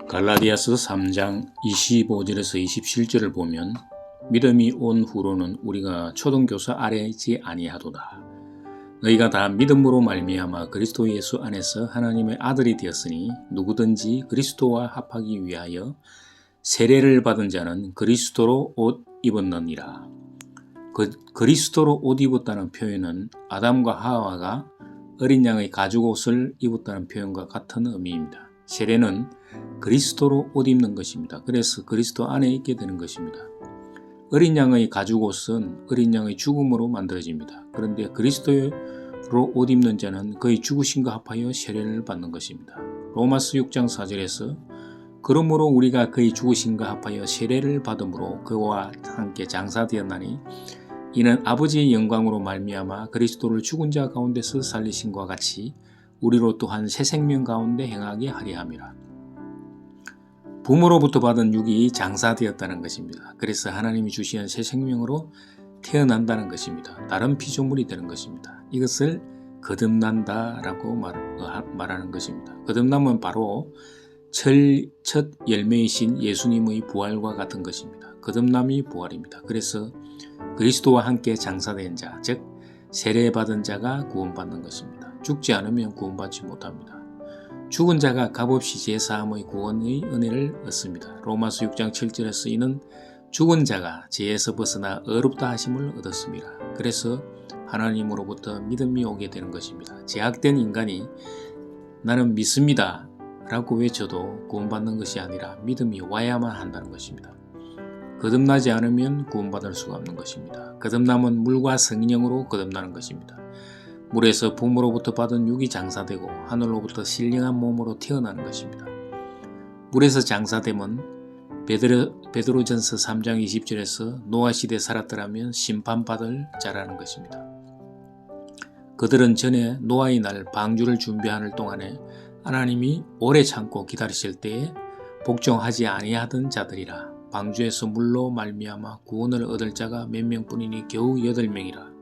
갈라디아서 3장 25절에서 27절을 보면 믿음이 온 후로는 우리가 초등교사 아래에 있지 아니하도다. 너희가 다 믿음으로 말미암아 그리스도 예수 안에서 하나님의 아들이 되었으니 누구든지 그리스도와 합하기 위하여 세례를 받은 자는 그리스도로 옷 입었느니라. 그리스도로 옷 입었다는 표현은 아담과 하와가 어린 양의 가죽옷을 입었다는 표현과 같은 의미입니다. 세례는 그리스도로 옷 입는 것입니다. 그래서 그리스도 안에 있게 되는 것입니다. 어린 양의 가죽옷은 어린 양의 죽음으로 만들어집니다. 그런데 그리스도로 옷 입는 자는 그의 죽으심과 합하여 세례를 받는 것입니다. 로마서 6장 4절에서 그러므로 우리가 그의 죽으심과 합하여 세례를 받음으로 그와 함께 장사되었나니 이는 아버지의 영광으로 말미암아 그리스도를 죽은 자 가운데서 살리심과 같이 우리로 또한 새 생명 가운데 행하게 하려 함이라. 부모로부터 받은 육이 장사되었다는 것입니다. 그래서 하나님이 주시는 새 생명으로 태어난다는 것입니다. 다른 피조물이 되는 것입니다. 이것을 거듭난다라고 말하는 것입니다. 거듭남은 바로 첫 열매이신 예수님의 부활과 같은 것입니다. 거듭남이 부활입니다. 그래서 그리스도와 함께 장사된 자, 즉 세례받은 자가 구원받는 것입니다. 죽지 않으면 구원받지 못합니다. 죽은 자가 값없이 제사함의 구원의 은혜를 얻습니다. 로마서 6장 7절에서 이는 죽은 자가 죄에서 벗어나 의롭다 하심을 얻었습니다. 그래서 하나님으로부터 믿음이 오게 되는 것입니다. 죄악된 인간이 나는 믿습니다 라고 외쳐도 구원받는 것이 아니라 믿음이 와야만 한다는 것입니다. 거듭나지 않으면 구원받을 수가 없는 것입니다. 거듭남은 물과 성령으로 거듭나는 것입니다. 물에서 부모로부터 받은 육이 장사되고 하늘로부터 신령한 몸으로 태어나는 것입니다. 물에서 장사됨은 베드로전서 3장 20절에서 노아 시대에 살았더라면 심판받을 자라는 것입니다. 그들은 전에 노아의 날 방주를 준비하는 동안에 하나님이 오래 참고 기다리실 때에 복종하지 아니하던 자들이라. 방주에서 물로 말미암아 구원을 얻을 자가 몇 명뿐이니 겨우 8명이라.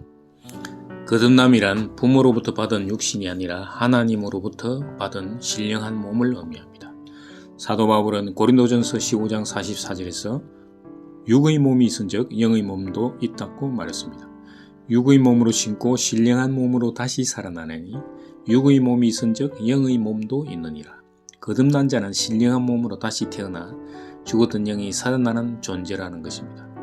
거듭남이란 부모로부터 받은 육신이 아니라 하나님으로부터 받은 신령한 몸을 의미합니다. 사도 바울은 고린도전서 15장 44절에서 육의 몸이 있은즉 영의 몸도 있다고 말했습니다. 육의 몸으로 신고 신령한 몸으로 다시 살아나느니 육의 몸이 있은즉 영의 몸도 있느니라. 거듭난 자는 신령한 몸으로 다시 태어나 죽었던 영이 살아나는 존재라는 것입니다.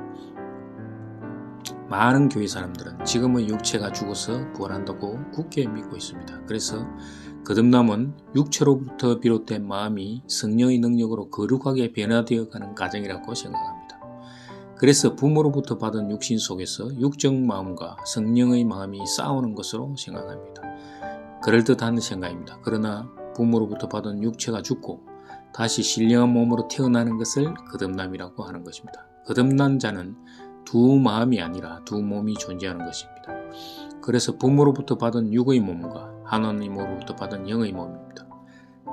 많은 교회 사람들은 지금의 육체가 죽어서 부활한다고 굳게 믿고 있습니다. 그래서 거듭남은 육체로부터 비롯된 마음이 성령의 능력으로 거룩하게 변화되어 가는 과정이라고 생각합니다. 그래서 부모로부터 받은 육신 속에서 육적 마음과 성령의 마음이 싸우는 것으로 생각합니다. 그럴듯한 생각입니다. 그러나 부모로부터 받은 육체가 죽고 다시 신령한 몸으로 태어나는 것을 거듭남이라고 하는 것입니다. 거듭난 자는 두 마음이 아니라 두 몸이 존재하는 것입니다. 그래서 부모로부터 받은 육의 몸과 하나님으로부터 받은 영의 몸입니다.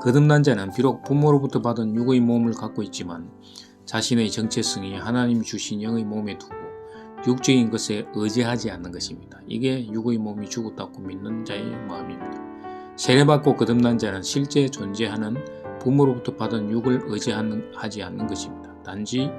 거듭난 자는 비록 부모로부터 받은 육의 몸을 갖고 있지만 자신의 정체성이 하나님이 주신 영의 몸에 두고 육적인 것에 의지하지 않는 것입니다. 이게 육의 몸이 죽었다고 믿는 자의 마음입니다. 세례받고 거듭난 자는 실제 존재하는 부모로부터 받은 육을 의지하지 않는 것입니다. 단지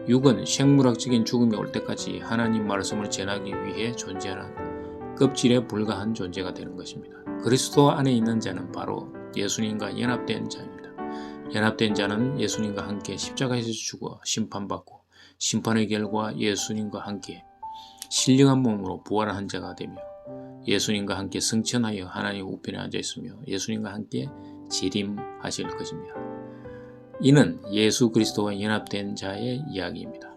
육은 생물학적인 죽음이 올 때까지 하나님 말씀을 전하기 위해 존재하는 껍질에 불과한 존재가 되는 것입니다. 그리스도 안에 있는 자는 바로 예수님과 연합된 자입니다. 연합된 자는 예수님과 함께 십자가에서 죽어 심판받고 심판의 결과 예수님과 함께 신령한 몸으로 부활한 자가 되며 예수님과 함께 승천하여 하나님 우편에 앉아 있으며 예수님과 함께 재림하실 것입니다. 이는 예수 그리스도와 연합된 자의 이야기입니다.